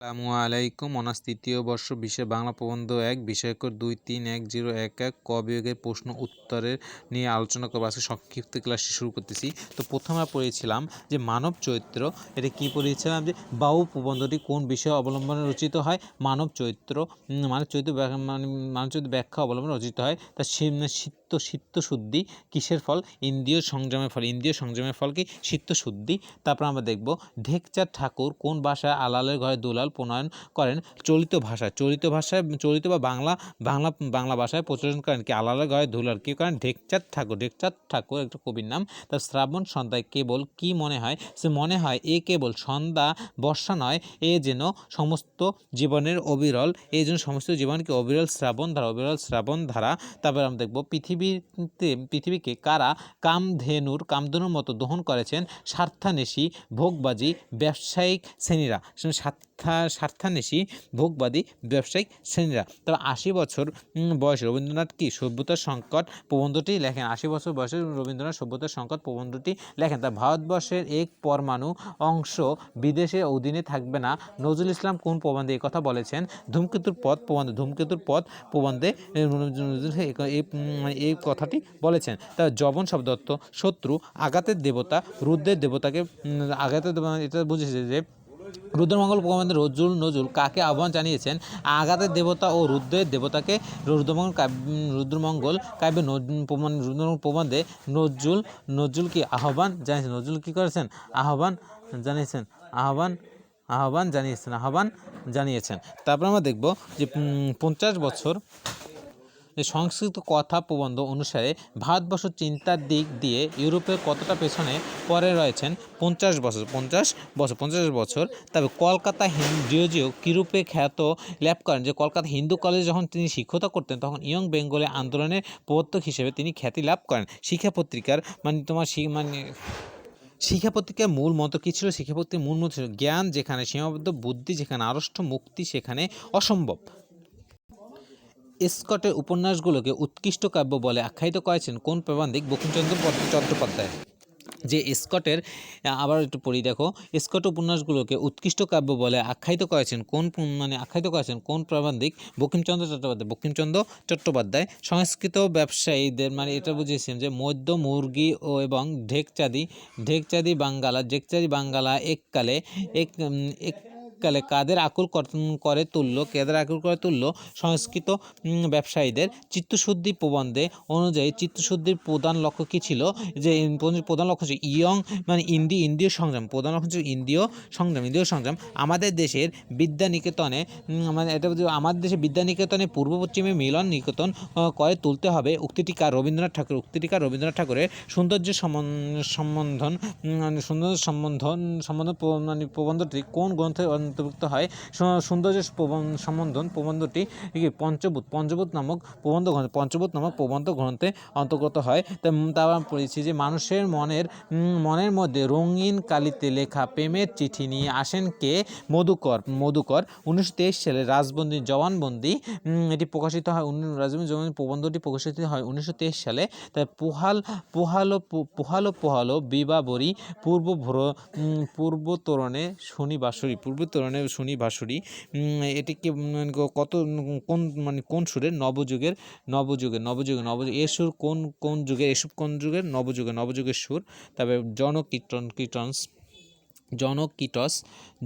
আসসালামু আলাইকুম। অনার্স তৃতীয় বর্ষ বিষয় বাংলা প্রবন্ধ ১ বিষয়কর ২৩1011 ক বিভাগের প্রশ্ন উত্তরের নিয়ে আলোচনা করবো। আজকে সংক্ষিপ্ত ক্লাসটি শুরু করতেছি। তো প্রথমে পড়েছিলাম যে মানব চরিত্র, এটা কি পড়েছিলাম যে বাউ প্রবন্ধটি কোন বিষয় অবলম্বনে রচিত হয়? মানব চরিত্র মানব চরিত্র ব্যাখ্যা অবলম্বনে রচিত হয়। তার চিত্তশুদ্ধি কিসের ফল? ইন্দ্রিয় সংযমের ফল। ইন্দ্রিয় সংযমের ফল কি? চিত্তশুদ্ধি। তারপর আমরা দেখব ঢেকচাঁদ ঠাকুর কোন ভাষায় আলালের ঘরে দুলাল প্রণয়ন করেন? চলিত বা বাংলা ভাষায় প্রচলন করেন কি? আলালের ঘরে দুলাল কি করেন? ঢেকচাঁদ ঠাকুর একটা কবির নাম। তার শ্রাবণ সন্ধ্যায় কেবল কি মনে হয়? সে মনে হয় এ কেবল সন্ধ্যা বর্ষা নয়, এ যেন সমস্ত জীবনের অবিরল, এই জন্য সমস্ত জীবনকে অবিরল শ্রাবণ ধারা। তারপর আমরা দেখব পৃথিবীকে কারা কামধেনুর মতো দহন করেছেন? স্বার্থান্বেষী ভোগবাদী ব্যবসায়িক শ্রেণীরা। স্বার্থান্বেষী ভোগবাদী ব্যবসায়িক শ্রেণীরা। তবে 80 বছর বয়সে রবীন্দ্রনাথ কি সভ্যতার সংকট প্রবন্ধটি লেখেন? 80 বছর বয়সে রবীন্দ্রনাথ সভ্যতার সংকট প্রবন্ধটি লেখেন। তা ভারতবর্ষের এক পরমাণু অংশ বিদেশের অধীনে থাকবে না, নজরুল ইসলাম কোন প্রবন্ধে এই কথা বলেছেন? ধূমকেতুর পথ প্রবন্ধে এই কথাটি বলেছেন। তা যবন শব্দ অর্থ শত্রু, আঘাতের দেবতা, রুদ্রের দেবতাকে এটা বুঝেছে যে রুদ্রমঙ্গল প্রবন্ধে নজরুল কাকে আহ্বান জানিয়েছেন? আঘাতের দেবতা ও রুদ্রের দেবতাকে। রুদ্রমঙ্গল কাব্যে প্রবন্ধে নজরুল কি আহ্বান জানিয়েছেন? নজরুল কি করেছেন? আহ্বান জানিয়েছেন। তারপর আমরা দেখব যে 50 বছর সংস্কৃত কথা প্রবন্ধ অনুসারে ভারতবর্ষ চিন্তার দিক দিয়ে ইউরোপের কতটা পেছনে পরে রয়েছেন? 50 বছর। তবে কলকাতা ডিওজিও কিরূপে খ্যাত লাভ করেন? যে কলকাতা হিন্দু কলেজে যখন তিনি শিক্ষকতা করতেন তখন ইয়ং বেঙ্গলে আন্দোলনের প্রবর্তক হিসেবে তিনি খ্যাতি লাভ করেন। শিক্ষা পত্রিকার শিক্ষা পত্রিকার মূল মন্ত্র কী ছিল? শিক্ষা পত্রিকার মূল মন্ত্র ছিল জ্ঞান যেখানে সীমাবদ্ধ, বুদ্ধি যেখানে আড়ষ্ট, মুক্তি সেখানে অসম্ভব। স্কটের উপন্যাসগুলোকে উৎকৃষ্ট কাব্য বলে আখ্যায়িত করেছেন কোন প্রাবন্ধিক? বঙ্কিমচন্দ্র চট্টোপাধ্যায়। যে স্কটের আবার একটু পড়ি দেখো, স্কট উপন্যাসগুলোকে উৎকৃষ্ট কাব্য বলে আখ্যায়িত করেছেন কোন প্রাবন্ধিক? বঙ্কিমচন্দ্র চট্টোপাধ্যায়। সংস্কৃত ব্যবসায়ীদের এটা বুঝিয়েছেন যে মধ্য মুরগি এবং ঢেকচাঁদি বাঙ্গালা এককালে কাদের আকুল করে তুল্য? সংস্কৃত ব্যবসায়ীদের। চিত্তশুদ্ধি প্রবন্ধে অনুযায়ী চিত্তশুদ্ধির প্রধান লক্ষ্য কী ছিল? যে প্রধান লক্ষ্য ছিল ইন্দ্রিয় সংযম। প্রধান লক্ষ্য ছিল ইন্দ্রিয় সংযম। আমাদের দেশের বিদ্যানিকেতনে পূর্ব পশ্চিমে মিলন নিকেতন করে তুলতে হবে। উক্তিটি কার? রবীন্দ্রনাথ ঠাকুরের। সৌন্দর্য সম্বন্ধন প্রবন্ধটি কোন গ্রন্থে অন্তর্ভুক্ত হয়? সৌন্দর্য সম্বন্ধন প্রবন্ধটি পঞ্চবোধ নামক প্রবন্ধ গ্রন্থে অন্তর্গত হয়। তারপর পড়েছি যে মানুষের মনের মধ্যে রঙিন কালিতে লেখা প্রেমের চিঠি নিয়ে আসেন কে? মধুকর। 1923 সালে রাজবন্দী জবানবন্দি এটি প্রকাশিত হয়। রাজবন্দী জবানবন্দি প্রবন্ধটি প্রকাশিত হয় 1923 সালে। তাই পোহালো বিবাবরী পূর্ব তোরণে শনি বাঁশরি। এটিকে কোন সুরের? নবযুগের। এর সুর কোন যুগের? এসব কোন যুগের? নবযুগের সুর। তবে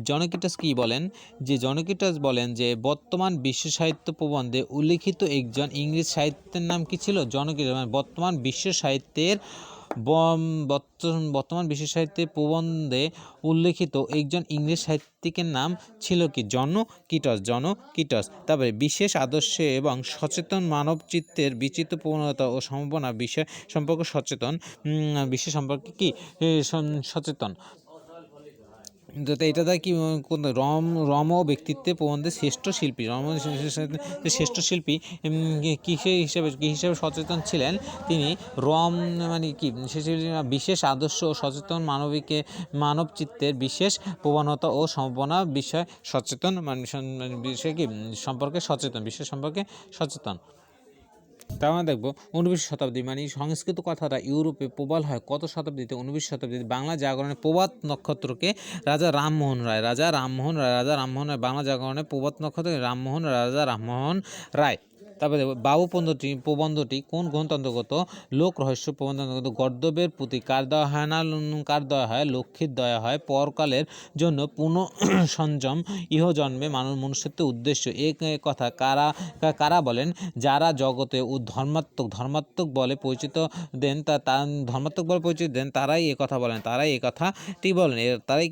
জনকিটস কি বলেন? যে জনকিটস বলেন যে বর্তমান বিশ্ব সাহিত্য প্রবন্ধে উল্লিখিত একজন ইংরেজ সাহিত্যের নাম কি ছিল? জনকিটস। বর্তমান বিশ্ব সাহিত্যের প্রবন্ধে উল্লেখিত একজন ইংরেজ সাহিত্যিকের নাম ছিল কি? জনকিটস। তারপরে বিশেষ আদর্শ এবং সচেতন মানব চিত্তের বিচিত্র প্রবণতা ও সম্ভাবনা বিষয় সম্পর্কে সচেতন। এটা কি রম ও ব্যক্তিত্বে প্রবন্ধের শ্রেষ্ঠ শিল্পী কি হিসেবে সচেতন ছিলেন? তিনি রম বিশেষ আদর্শ ও সচেতন মানব চিত্তের বিশেষ প্রবণতা ও সম্ভাবনা বিষয় সচেতন বিষয় সম্পর্কে সচেতন। তার মানে দেখব 19 শতাব্দী, মানে সংস্কৃত কথাটা ইউরোপে প্রবল হয় কত শতাব্দীতে? 19 শতাব্দীতে। বাংলা জাগরণে প্রভাত নক্ষত্রকে রাজা রামমোহন রায় বাংলা জাগরণে প্রভাত নক্ষত্র রাজা রামমোহন রায়। তারপরে দেখব বাবু প্রবন্ধটি কোন গ্রন্থ অন্তর্গত? লোক রহস্য প্রবন্ধ অন্তর্গত। গর্দবের প্রতি কার দয়া হয় না? কার দয়া হয়? লক্ষ্মীর দয়া হয়। পরকালের জন্য সংযম ইহজন্মে মনুষ্যত্বের উদ্দেশ্য, এ কথা কারা বলেন? যারা জগতে ধর্মাত্মক বলে পরিচিত দেন তারাই এ কথা বলেন, তারাই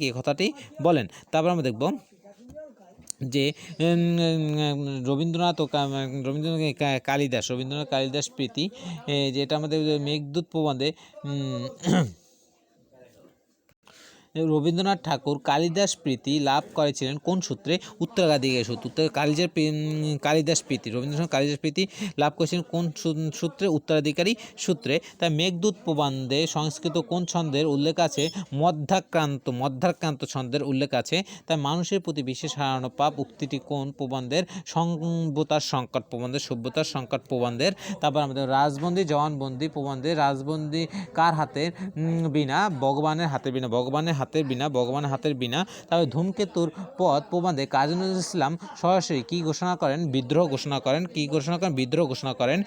এই কথাটি বলেন। তারপর আমরা দেখব যে রবীন্দ্রনাথ কালিদাস প্রীতি, যেটা আমাদের মেঘদূত প্রবন্ধে রবীন্দ্রনাথ ঠাকুর কালিদাস প্রীতি লাভ করেছিলেন কোন সূত্রে? উত্তরাধিকারী সূত্রে। কালিদাস প্রীতি রবীন্দ্রনাথ কালিদাস প্রীতি লাভ করেছিলেন কোন সূত্রে? উত্তরাধিকারী সূত্রে। তাই মেঘদূত প্রবন্ধে সংস্কৃত কোন ছন্দের উল্লেখ আছে? মধ্যাক্রান্ত ছন্দের উল্লেখ আছে। তাই মানুষের প্রতি বিশেষ হারানো পাপ উক্তিটি কোন প্রবন্ধের? সভ্যতার সংকট প্রবন্ধের। তারপর আমাদের রাজবন্দী জবানবন্দি প্রবন্ধে রাজবন্দী কার হাতের বিনা? ভগবানের হাতের বিনা। তবে ধূমকেতুর পথ প্রবন্ধে কাজী নজরুল ইসলাম সরাসরি কি ঘোষণা করেন? বিদ্রোহ ঘোষণা করেন।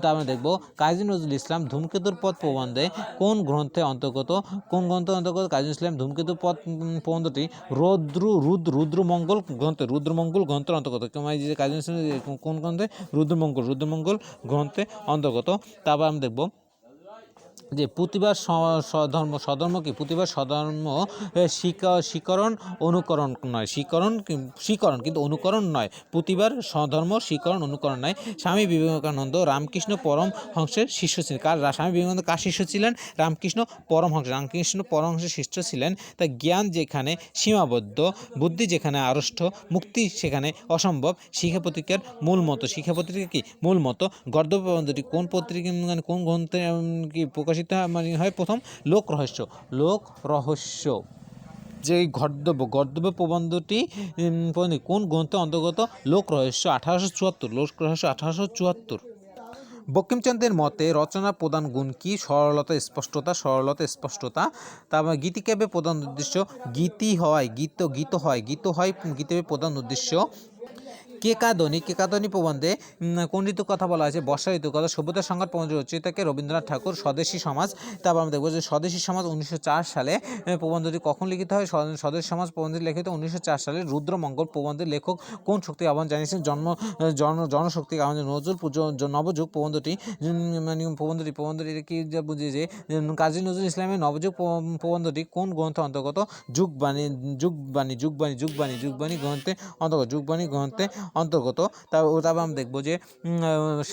তারপরে দেখব কাজী নজরুল ইসলাম ধূমকেতুর পথ প্রবন্ধে কোন গ্রন্থের অন্তর্গত? কাজী নজরুল ইসলাম ধূমকেতুর পথ প্রবন্ধটি রুদ্রমঙ্গল গ্রন্থের অন্তর্গত। কাজী নজরুল ইসলাম কোন গ্রন্থে? রুদ্রমঙ্গল গ্রন্থে অন্তর্গত। তারপর আমরা দেখব যে প্রতিবার স্বধর্ম কি? প্রতিবার স্বধর্ম শিকরণ অনুকরণ নয়, শিকরণ কিন্তু অনুকরণ নয়। প্রতিবার স্বধর্ম শিকরণ অনুকরণ নয়। স্বামী বিবেকানন্দ রামকৃষ্ণ পরমহংসের শিষ্য ছিলেন। স্বামী বিবেকানন্দ কার শিষ্য ছিলেন? রামকৃষ্ণ পরমহংসের শিষ্য ছিলেন। তাই জ্ঞান যেখানে সীমাবদ্ধ, বুদ্ধি যেখানে আড়ষ্ট, মুক্তি সেখানে অসম্ভব। শিক্ষা পত্রিকার মূল মতো গর্দভ প্রবন্ধটি কোন পত্রিকা কোন গ্রন্থে কি প্রকাশিত হয়? প্রথম লোক রহস্য। যে গর্দভ প্রবন্ধটি কোন গ্রন্থে অন্তর্গত? লোক রহস্য 1874। বঙ্কিমচন্দ্রের মতে রচনার প্রধান গুণ কি? সরলতা স্পষ্টতা। তারপর গীতিকাব্যের প্রধান উদ্দেশ্য? গীতিকাব্যের প্রধান উদ্দেশ্য। কেকাদনী প্রবন্ধে কোন ঋতুর কথা বলা হয়েছে? বর্ষা ঋতুর কথা। সভ্যতার সংকট প্রবন্ধের রচয়িতাকে রবীন্দ্রনাথ ঠাকুর। স্বদেশী সমাজ। তারপর আমরা দেখব যে স্বদেশী সমাজ 1904 সালে প্রবন্ধটি কখন লিখিত হয়? স্বদেশী সমাজ প্রবন্ধটি লিখিত 1904 সালে। রুদ্রমঙ্গল প্রবন্ধের লেখক কোন শক্তির আহ্বান জানিয়েছেন? জনশক্তির আহ্বান। নজরুল নবযুগ প্রবন্ধটি কি বুঝি যে কাজী নজরুল ইসলামের নবযুগ প্রবন্ধটি কোন গ্রন্থের অন্তর্গত? যুগবাণী গ্রন্থে অন্তর্গত। তারপর আমরা দেখব যে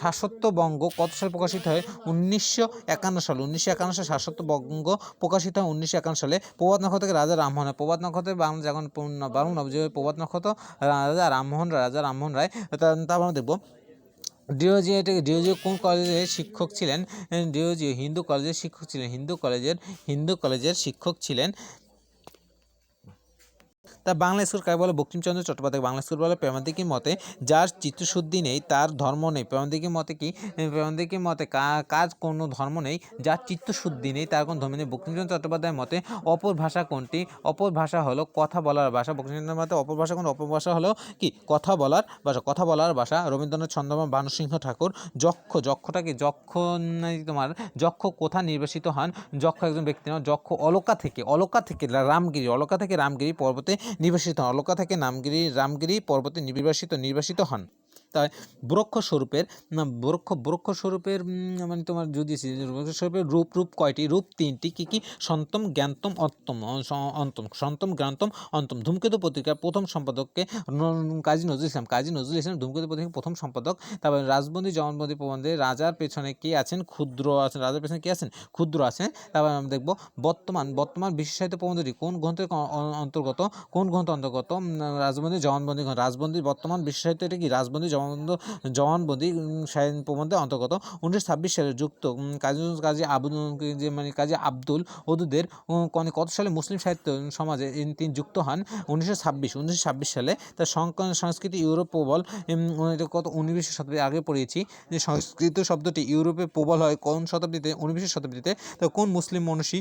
শাশ্বতবঙ্গ কত সালে প্রকাশিত হয়? 1951 সালে। 1951 সালে শাশ্বতবঙ্গ প্রকাশিত হয় 1951 সালে। প্রভাত নক্ষত্র থেকে রাজা বাংলা জাগরণ প্রভাত নক্ষত্র রাজা রামমোহন রায়। তারপর আমরা দেখব ডিওজি কোন কলেজের শিক্ষক ছিলেন? ডিওজি হিন্দু কলেজের শিক্ষক ছিলেন। তা বাংলা স্কুল কাকে বলে? বঙ্কিমচন্দ্র চট্টোপাধ্যায়। বাংলা স্কুল বলে প্রেমাদিকের মতে যার চিত্তশুদ্ধি নেই তার ধর্ম নেই। প্রেমাদিকের মতে কাজ কোনো ধর্ম নেই, যার চিত্তশুদ্ধি নেই তার কোনো ধর্ম নেই। বঙ্কিমচন্দ্র চট্টোপাধ্যায়ের মতে অপর ভাষা কোনটি? অপর ভাষা হলো কথা বলার ভাষা। বঙ্কিমচন্দ্রের মতে অপর ভাষা কোনটি? অপর ভাষা হলো কি? কথা বলার ভাষা। রবীন্দ্রনাথ ছন্দময় ভানুসিংহ ঠাকুর। যক্ষটা কি? যক্ষ কোথা নির্বাসিত হন? যক্ষ একজন ব্যক্তি নয়, যক্ষ অলকা থেকে রামগিরি পর্বতে নির্বাসিত হন। অলকা থেকে রামগিরি পর্বতে নির্বাসিত হন। তাই বৃক্ষ স্বরূপের মানে তোমার জুডিসি স্বরূপের রূপ কয়টি? রূপ তিনটি। কি? সন্তম জ্ঞানতম অন্তম। ধূমকেতু পত্রিকার প্রথম সম্পাদককে কাজী নজরুল ইসলাম ধূমকেতু পত্রিকার প্রথম সম্পাদক। তারপর রাজবন্দী জবানবন্দি প্রবন্ধে রাজার পেছনে কে আছেন? ক্ষুদ্র আছেন। তারপর আমরা দেখব বর্তমান বিশ্ব সাহিত্য প্রবন্ধটি কোন গ্রন্থের অন্তর্গত? রাজবন্দী জবানবন্দি। রাজবন্দী বর্তমান বিশ্ব সাহিত্য এটা কি? রাজবন্দী জবানবন্দি জবানবন্দি প্রবন্ধের অন্তর্গত। 1926 সালে যুক্ত কাজী আব্দুল ওদুদের কত সালে মুসলিম সাহিত্য সমাজে তিনি যুক্ত হন? 1926 সালে। তার সংস্কৃতি ইউরোপ প্রবল, কত 19 শতাব্দী আগে পড়িয়েছি যে সংস্কৃত শব্দটি ইউরোপে প্রবল হয় কোন শতাব্দীতে? 19 শতাব্দীতে। তো কোন মুসলিম মনীষী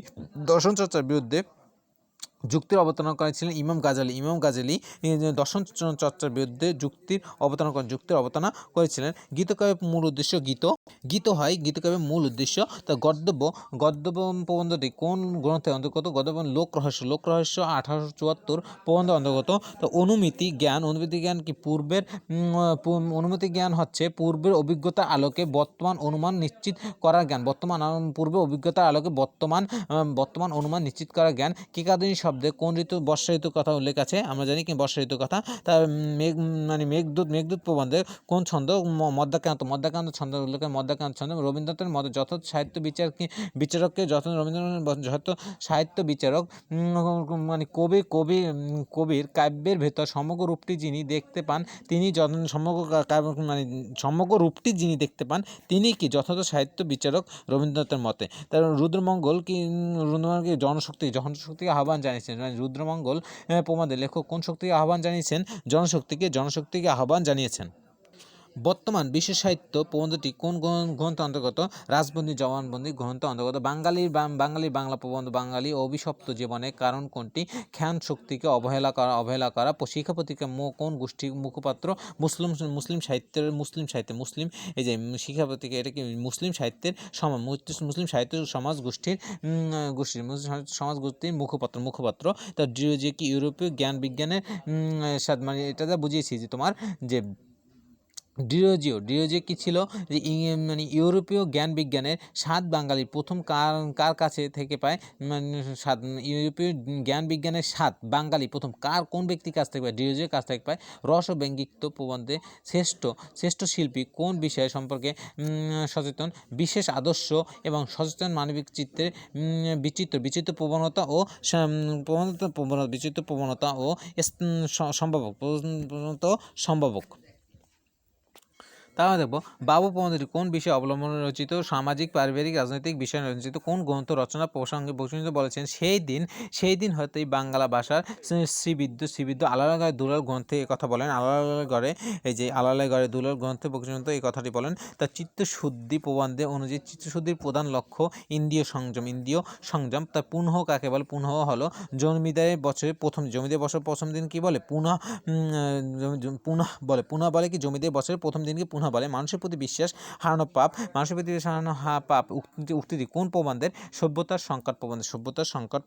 দর্শন চর্চার বিরুদ্ধে যুক্তির অবতারণা করেছিলেন? ইমাম গাজ্জালী দর্শন চর্চার বিরুদ্ধে যুক্তির অবতারণা করেছিলেন। গীতকাব্যের মূল উদ্দেশ্য গীতকাব্যের মূল উদ্দেশ্য। তা গদ্য প্রবন্ধটি কোন গ্রন্থের অন্তর্গত? গদ্য লোক রহস্য 1874 প্রবন্ধ অন্তর্গত। তো অনুমিতি জ্ঞান কি পূর্বের অনুমিতি জ্ঞান হচ্ছে পূর্বের অভিজ্ঞতার আলোকে বর্তমান অনুমান নিশ্চিত করার জ্ঞান। পূর্বের অভিজ্ঞতার আলোকে বর্তমান অনুমান নিশ্চিত করার জ্ঞান। কিকাদনী শব্দে কোন ঋতু? বর্ষা ঋতুর কথা উল্লেখ আছে, আমরা জানি কি বর্ষা ঋতুর কথা। তার মেঘদূত প্রবন্ধের কোন ছন্দ? মদ্যাক্রান্ত ছন্দ উল্লেখ করে। মদ্যাক্রান্ত ছন্দ। রবীন্দ্রনাথের মতে যথার্থ সাহিত্য বিচারককে সাহিত্য বিচারক কবির কাব্যের ভেতর সমগ্র রূপটি যিনি দেখতে পান তিনি সমগ্র রূপটি যিনি দেখতে পান তিনি কি যথার্থ সাহিত্য বিচারক রবীন্দ্রনাথের মতে। তার রুদ্রমঙ্গল জনশক্তিকে আহ্বান জানিয়েছেন। রুদ্রমঙ্গল প্রবন্ধে লেখক কোন শক্তিকে আহ্বান জানিয়েছেন? জনশক্তিকে আহ্বান জানিয়েছেন। বর্তমান বিশ্ব সাহিত্য প্রবন্ধটি কোন গ্রন্থ অন্তর্গত? রাজবন্দী জবানবন্দি গ্রন্থ অন্তর্গত। বাঙালির বাংলা প্রবন্ধ। বাঙালি অভিশপ্ত জীবনের কারণ কোনটি? খ্যান শক্তিকে অবহেলা করা। শিক্ষা পত্রিকা কোন গোষ্ঠীর মুখপাত্র? মুসলিম এই যে শিক্ষা পত্রিকা এটা কি মুসলিম সাহিত্যের সমাজ গোষ্ঠীর মুখপাত্র। তার যে কি ইউরোপীয় জ্ঞান বিজ্ঞানের এটা যা বুঝিয়েছি যে তোমার যে ডিরোজিও কি ছিল? যে ইউরোপীয় জ্ঞান বিজ্ঞানের স্বাদ বাঙালি প্রথম কার কাছে থেকে পায়? ইউরোপীয় জ্ঞান বিজ্ঞানের স্বাদ বাঙালি প্রথম কোন ব্যক্তির কাছ থেকে পায়? ডিরোজিওর কাছ থেকে পায়। রস ও ব্যঙ্গিত্ব প্রবন্ধে শ্রেষ্ঠ শিল্পী কোন বিষয় সম্পর্কে সচেতন? বিশেষ আদর্শ এবং সচেতন মানবিক চিত্রের বিচিত্র প্রবণতা ও সম্ভাবক। তাহলে দেখব বাবু প্রবন্ধটি কোন বিষয়ে অবলম্বনে রচিত? সামাজিক, পারিবারিক, রাজনৈতিক বিষয়ে রচিত। কোন গ্রন্থ রচনা প্রসঙ্গে বঙ্কিমচন্দ্র বলেছেন সেই দিন হতেই বাংলা ভাষার শ্রীবিদ্য আলালেগড়ে দুলাল গ্রন্থে এই কথা বলেন। আলালেগড়ে দুলাল গ্রন্থে বঙ্কিমচন্দ্র এই কথাটি বলেন। তার চিত্তশুদ্ধি প্রবন্ধে অনুযায়ী চিত্তশুদ্ধির প্রধান লক্ষ্য ইন্দ্রিয় সংযম। তার পুনঃ কাকে বলে? পুনঃ হলো জমিদারের বছরের প্রথম দিন কি বলে? পুনঃ বলে কি জমিদার বছরের প্রথম দিনকে পুনঃ বলে। মানুষের প্রতি বিশ্বাস হারানো পাপ। উক্তিটি কোন প্রবন্ধের? সভ্যতার সংকট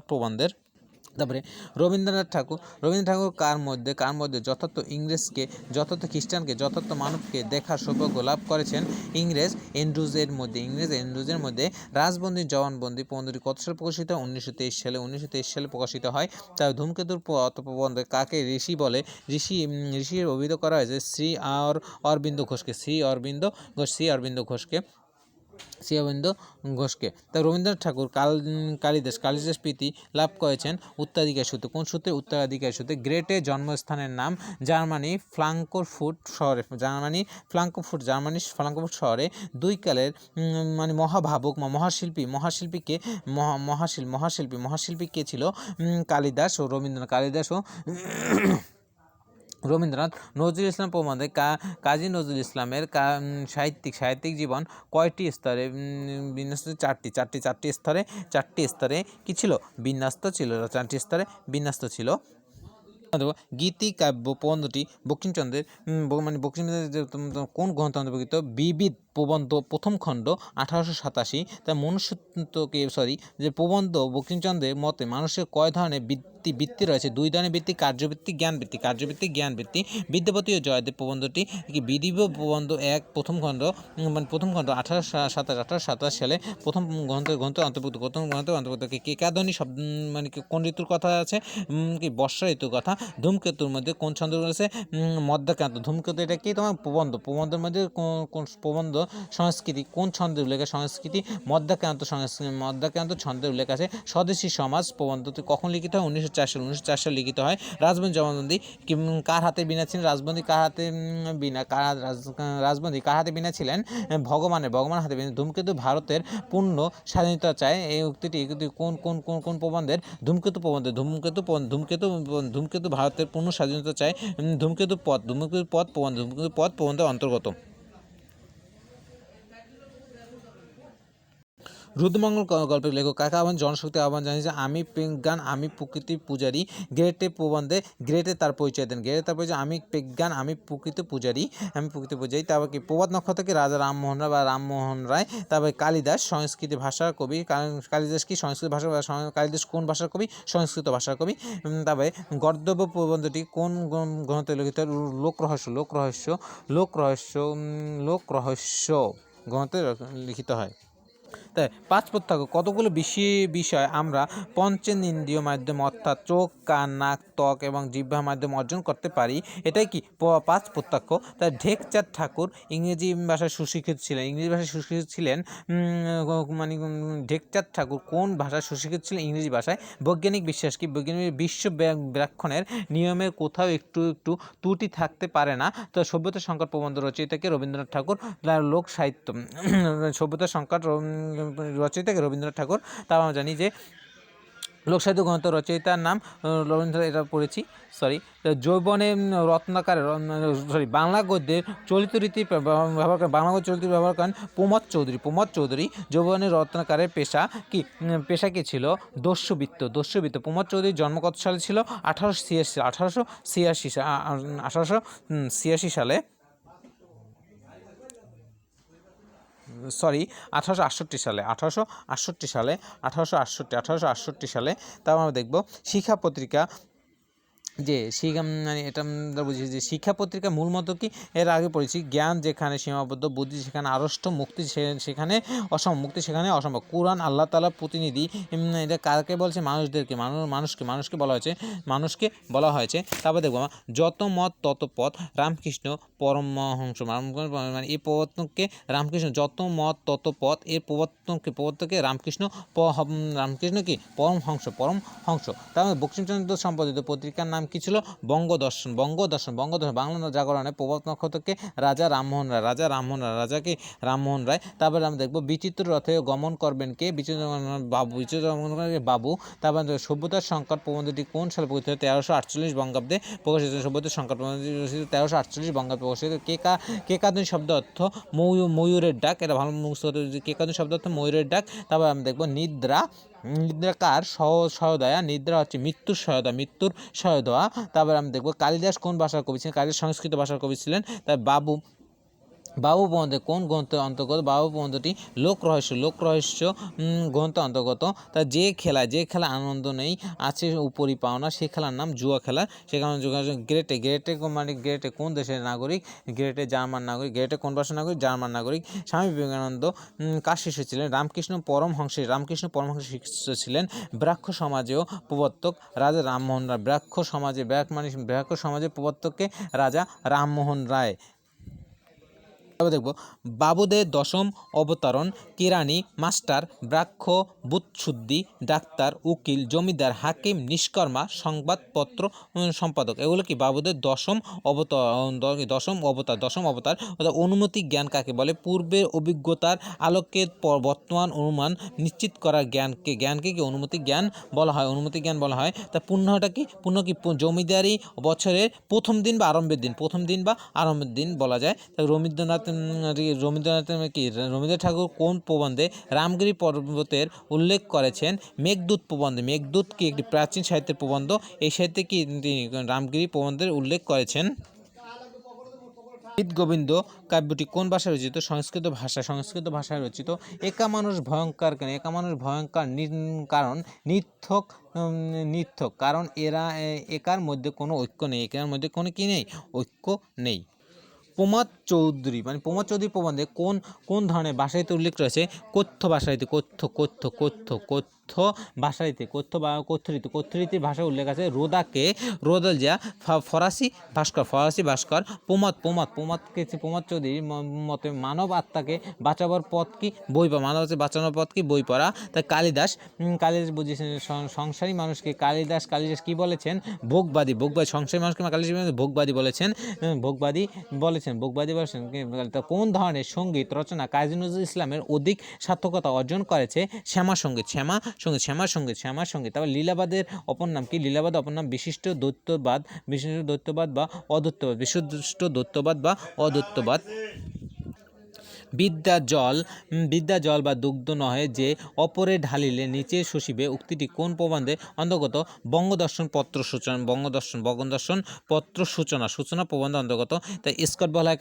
প্রবন্ধের। তারপরে রবীন্দ্রনাথ ঠাকুর কার মধ্যে যথার্থ ইংরেজকে, যথার্থ খ্রিস্টানকে, যথার্থ মানবকে দেখার সৌভাগ্য লাভ করেছেন? ইংরেজ এন্ড্রুজের মধ্যে। রাজবন্দী জবানবন্দি প্রবন্ধটি কত সালে প্রকাশিত? 1923 সালে প্রকাশিত হয়। তার ধূমকেতুর প্রবন্ধে কাকে ঋষি বলে? ঋষির অভিহিত করা হয়েছে শ্রী অরবিন্দ ঘোষকে। তা রবীন্দ্রনাথ ঠাকুর কালিদাস প্রীতি লাভ করেছেন উত্তরাধিকার সূত্রে। কোন সূত্রে? উত্তরাধিকার সূত্রে। গ্রেটের জন্মস্থানের নাম? জার্মানি ফ্রাঙ্কফুর্ট শহরে। দুই কালের মহাভাবক মহাশিল্পী কে ছিল? কালিদাস ও রবীন্দ্রনাথ। নজরুল ইসলাম প্রবন্ধে কাজী নজরুল ইসলামের সাহিত্যিক জীবন কয়টি স্তরে বিন্যস্ত? চারটি স্তরে কি ছিল? বিন্যস্ত ছিল। 4টি স্তরে বিন্যস্ত ছিল। গীতিকাব্য প্রবন্ধটি বঙ্কিমচন্দ্রের কোন গ্রন্থ অন্তর্ভুক্ত? বিবিধ প্রবন্ধ প্রথম খণ্ড 1887। তার যে প্রবন্ধ বঙ্কিমচন্দ্রের মতে মানুষের কয় ধরনের বৃত্তি রয়েছে? 2 ধরনের বৃত্তি, কার্যবৃত্তি, জ্ঞানবৃত্তি। বিদ্যাপতি ও জয়দেব প্রবন্ধটি কি বিধিব প্রবন্ধ 1 প্রথম খণ্ড 1827 সালে প্রথম গ্রন্থ অন্তর্ভুক্ত। কেকাধ্বনি শব্দ কোন ঋতুর কথা আছে? কি বর্ষা ঋতুর কথা। ধূমকেতুর মধ্যে কোন ছন্দ রয়েছে? মদ্যাক্রান্ত। ধূমকেতু এটা কি তোমার প্রবন্ধের মধ্যে কোন প্রবন্ধ সংস্কৃতি কোন ছন্দের উল্লেখ আছে? সংস্কৃতি মধ্যাক্রান্ত মধ্যাক্রান্ত ছন্দের উল্লেখ আছে। স্বদেশী সমাজ প্রবন্ধটি কখন লিখিত হয়? 1904 সালে। 1904 সালে লিখিত হয়। রাজবন্দী জবানবন্দি কার হাতে বীণা ছিলেন? রাজবন্দী কার হাতে বীণা রাজবন্দী কার হাতে বীণা ছিলেন? ভগবানের হাতে বীণা। ধূমকেতু ভারতের পূর্ণ স্বাধীনতা চায়, এই উক্তিটি কোন কোন কোন কোন প্রবন্ধের? ধূমকেতু প্রবন্ধের। ধূমকেতু ভারতের পূর্ণ স্বাধীনতা চায়, ধূমকেতু পথ প্রবন্ধের অন্তর্গত। রুদ্রমঙ্গল গল্পের লেখক কাকে আহ্বান? জনশক্তি আহ্বান জানিয়েছে। আমি বিজ্ঞান আমি প্রকৃতির পূজারী। গ্রেটে প্রবন্ধে গ্রেটে তার পরিচয় দেন। আমি বিজ্ঞান আমি প্রকৃতি পূজারী। তারপর কি প্রভাত নক্ষত্রকে রাজা রামমোহন রায় বা রামমোহন রায়। তারপরে কালিদাস সংস্কৃত ভাষার কবি। কালিদাস কি সংস্কৃত ভাষা? কালিদাস কোন ভাষার কবি? সংস্কৃত ভাষার কবি। তারপরে গর্দব্য প্রবন্ধটি কোন গ্রন্থে লিখিত? লোকরহস্য গ্রন্থে লিখিত হয়। তাই 5 প্রত্যক্ষ কতগুলো বিষয় আমরা পঞ্চেন্দ্রিয় মাধ্যমে অর্থাৎ চোখ, কান, নাক, ত্বক এবং জিহ্বার মাধ্যমে অর্জন করতে পারি। এটাই কি 5 প্রত্যক্ষ। তাই ঢেকচাঁদ ঠাকুর ইংরেজি ভাষায় সুশিক্ষিত ছিলেন। মানে ঢেকচাঁদ ঠাকুর কোন ভাষায় সুশিক্ষিত ছিলেন? ইংরেজি ভাষায়। বৈজ্ঞানিক বিশ্বাস কি? বৈজ্ঞানিক বিশ্ব ব্যাখ্যানের নিয়মের কোথাও একটু ত্রুটি থাকতে পারে না। তো সভ্যতা সংকট প্রবন্ধ রচয়িতাকে? রবীন্দ্রনাথ ঠাকুর। লোক সাহিত্য সভ্যতা সংকট রচয়িতাকে? রবীন্দ্রনাথ ঠাকুর। তাও আমরা জানি যে লোকসাহিত্য গ্রন্থ রচয়িতার নাম রবীন্দ্রনাথ, এটা পড়েছি। যৌবনে রত্নাকারে বাংলা গদ্যের চলিত রীতি ব্যবহার করেন প্রমোদ চৌধুরী। যৌবনে রত্নাকারের পেশা কি ছিল? দস্যুবৃত্ত। প্রমোদ চৌধুরীর জন্ম কত সালে ছিল? 1886 সালে। 1868 সালে। তারপর আমরা দেখব শিক্ষা পত্রিকা। এটা আমরা বুঝি যে শিক্ষা পত্রিকা মূল মতো কি? এর আগে পড়েছি জ্ঞান যেখানে সীমাবদ্ধ, বুদ্ধি সেখানে আড়ষ্ট, মুক্তি সেখানে অসম্ভব। কুরআন আল্লাহ তাআলার প্রতিনিধি। এটা কাকে বলছে? মানুষকে বলা হয়েছে। তারপর দেখবো যত মত তত পথ, রামকৃষ্ণ পরমহংস। মানে এই প্রবর্তনকে রামকৃষ্ণ, যত মত তত পথ, এর প্রবর্তনকে রামকৃষ্ণ কি? পরমহংস। তারপর বঙ্কিমচন্দ্র সম্পাদিত পত্রিকার নাম কি ছিল? বঙ্গদর্শন। বাংলা জাগরণে প্রভাত নক্ষত্রকে রাজা রামমোহন রায়। তারপরে আমরা দেখবো বিচিত্র রথে গমন করবেন কে? বাবু। তারপর সভ্যতার সংকট প্রবন্ধটি কোন সালে প্রকাশিত? 1348 বঙ্গাব্দে প্রকাশিত। সভ্যতার সংকট প্রবন্ধটি 1348 বঙ্গাব্দে প্রকাশিত। কেকাদুনী শব্দ অর্থ ময়ূরের ডাক। এটা ভালো মুখস্থ হতে। কেকাদুনী শব্দ অর্থ ময়ূরের ডাক। তারপর আমরা দেখবো নিদ্রা কার সহদয়া? নিদ্রা হচ্ছে মৃত্যুর সহদয়া। তারপর আমি দেখবো কালিদাস কোন ভাষার কবি ছিলেন? কালিদাস সংস্কৃত ভাষার কবি ছিলেন। তার বাবু প্রবন্ধে কোন গ্রন্থের অন্তর্গত? বাবু প্রবন্ধটি লোকরহস্য গ্রন্থের অন্তর্গত। তা যে খেলা আনন্দ নেই, আছে উপরি পাওনা, সে খেলার নাম জুয়া খেলা। সেখানে গ্রেটে কোন দেশের নাগরিক? গ্রেটে জার্মান নাগরিক। গ্রেটে কোন ভাষার নাগরিক? জার্মান নাগরিক। স্বামী বিবেকানন্দ কার শিষ্য ছিলেন? রামকৃষ্ণ পরমহংস শিষ্য ছিলেন। ব্রাহ্ম সমাজেও প্রবর্তক রাজা রামমোহন রায়। ব্রাহ্ম সমাজের প্রবর্তককে? রাজা রামমোহন রায়। তবে দেখব বাবুদের দশম অবতারণ। কেরানি, মাস্টার, ব্রাহ্ম, বুৎশুদ্ধি, ডাক্তার, উকিল, জমিদার, হাকিম, নিষ্কর্মা, সংবাদপত্র সম্পাদক। এগুলো কি? বাবুদের দশম অবতার। অনুমতি জ্ঞান কাকে বলে? পূর্বের অভিজ্ঞতার আলোকে বর্তমান অনুমান নিশ্চিত করার জ্ঞানকে কি অনুমতি জ্ঞান বলা হয়। তা পুণ্যটা কি? জমিদারি বছরের প্রথম দিন বা আরম্ভের দিন বলা যায়। রবীন্দ্রনাথ ঠাকুর কোন প্রবন্ধে রামগিরি পর্বতের উল্লেখ করেছেন? মেঘদূত প্রবন্ধে। মেঘদূত কি একটি প্রাচীন সাহিত্যের প্রবন্ধ? এই সাহিত্যে কি তিনি রামগিরি প্রবন্ধের উল্লেখ করেছেন? গীতগোবিন্দ কাব্যটি কোন ভাষায় রচিত? সংস্কৃত ভাষায় রচিত। একা মানুষ ভয়ঙ্কর কেন? কারণ নির্থক, কারণ একার মধ্যে কোনো ঐক্য নেই। ঐক্য নেই। প্রমোদ চৌধুরী মানে প্রমোদ চৌধুরী প্রবন্ধে কোন কোন ধরনের ভাষাইতে উল্লেখ রয়েছে? কথ্য ভাষাইতে, কথ্য ভাষাইতে, কথ্যরীতির ভাষা উল্লেখ আছে। রোদাকে রোদালজিয়া ফরাসি ভাস্কর প্রমোদ চৌধুরীর মতে মানব আত্মাকে বাঁচাবার পথ কি? বই পড়া। মানব আত্মাকে বাঁচানোর পথ কি? বই পড়া। তাই কালিদাস বুঝিয়েছেন সংসারী মানুষকে কালিদাস কি বলেছেন? ভোগবাদী সংসারী মানুষকে কালিদাস ভোগবাদী বলেছেন। তা কোন ধরনের সঙ্গীত রচনা কাজী নজরুল ইসলামের অধিক সার্থকতা অর্জন করেছে? শ্যামা সঙ্গীত। তারপর লীলাবাদের অপর নাম কি? লীলাবাদের অপর নাম বিশিষ্ট দ্বৈতবাদ বা অদ্বৈতবাদ। বিদ্যা জল বা দুগ্ধ নহে যে অপরে ঢালিলে নিচে শোষিবে উক্তিটি কোন প্রবন্ধে অন্তর্গত? বঙ্গদর্শন পত্র সূচনা প্রবন্ধে অন্তর্গত। তাই স্কট বলা হয়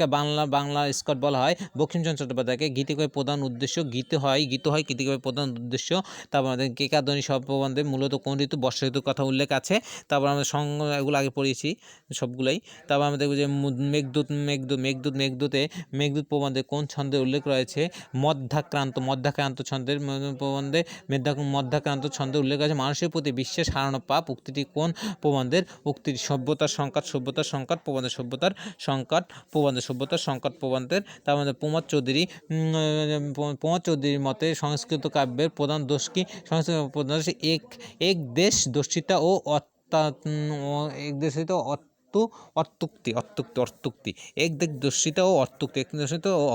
বাংলা স্কট বলা হয় বঙ্কিমচন্দ্র চট্টোপাধ্যায়কে। গীতিকবির প্রধান উদ্দেশ্য গীত হয় গীতিকবির প্রধান উদ্দেশ্য। তারপর আমাদের কেকাধ্বনি সব প্রবন্ধে মূলত কোন ঋতু? বর্ষা ঋতুর কথা উল্লেখ আছে। তারপর আমরা এগুলো আগে পড়িয়েছি সবগুলাই। তারপর আমরা দেখব যে মেঘদূত প্রবন্ধে কোন ছন্দের উল্লেখ রয়েছে? মধ্যাক্রান্ত ছন্দের প্রবন্ধে মধ্যাক্রান্ত ছন্দের উল্লেখ আছে। মানুষের প্রতি বিশ্বাস হারানো পাপ উক্তিটি কোন প্রবন্ধের? উক্তিটি সভ্যতার সংকট প্রবন্ধের। তার মধ্যে প্রমোদ চৌধুরীর মতে সংস্কৃত কাব্যের প্রধান দোষ কি? সংস্কৃত প্রধান দোষ এক দেশ দর্শিতা ও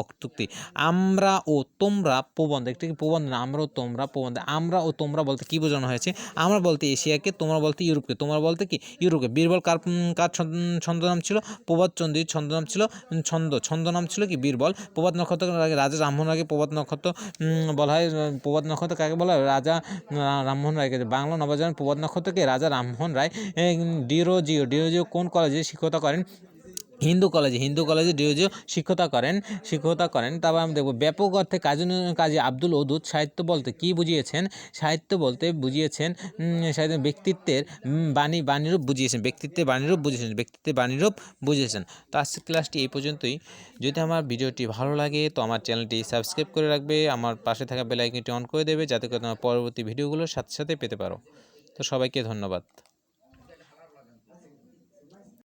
অর্তুক্তি। আমরা ও তোমরা প্রবন্ধ, একটি প্রবন্ধ না, আমরা ও তোমরা প্রবন্ধ। আমরা ও তোমরা বলতে কি বোঝানো হয়েছে? আমরা বলতে এশিয়াকে, তোমরা বলতে ইউরোপকে। তোমরা বলতে কি? ইউরোপকে। বীরবল কার ছন্দনাম ছিল? প্রভাত চন্দ্রীর ছন্দনাম ছিল ছন্দনাম ছিল কি? বীরবল। প্রভাত নক্ষত্র রাজা রামমোহন রায়কে প্রভাত নক্ষত্র বলা হয়। প্রভাত নক্ষত্র কাকে বলা হয়? রাজা রামমোহন রায়কে। বাংলা নবজাগরণ প্রভাত নক্ষত্রকে রাজা রামমোহন রায়। ডিরোজিও কোন কলেজে শিক্ষকতা করেন? হিন্দু কলেজে ডিরোজিও শিক্ষকতা করেন। তারপর আমি দেখব ব্যাপক অর্থে কাজী আব্দুল ওদুদ সাহিত্য বলতে কি বুঝিয়েছেন? সাহিত্য ব্যক্তিত্বের বাণীরূপ বুঝিয়েছেন। তো আজকের ক্লাসটি এই পর্যন্তই। যদি আমার ভিডিওটি ভালো লাগে তো আমার চ্যানেলটি সাবস্ক্রাইব করে রাখবে, আমার পাশে থাকা বেল আইকনটি অন করে দেবে, যাতে করে তোমার পরবর্তী ভিডিওগুলোর সাথে পেতে পারো। তো সবাইকে ধন্যবাদ।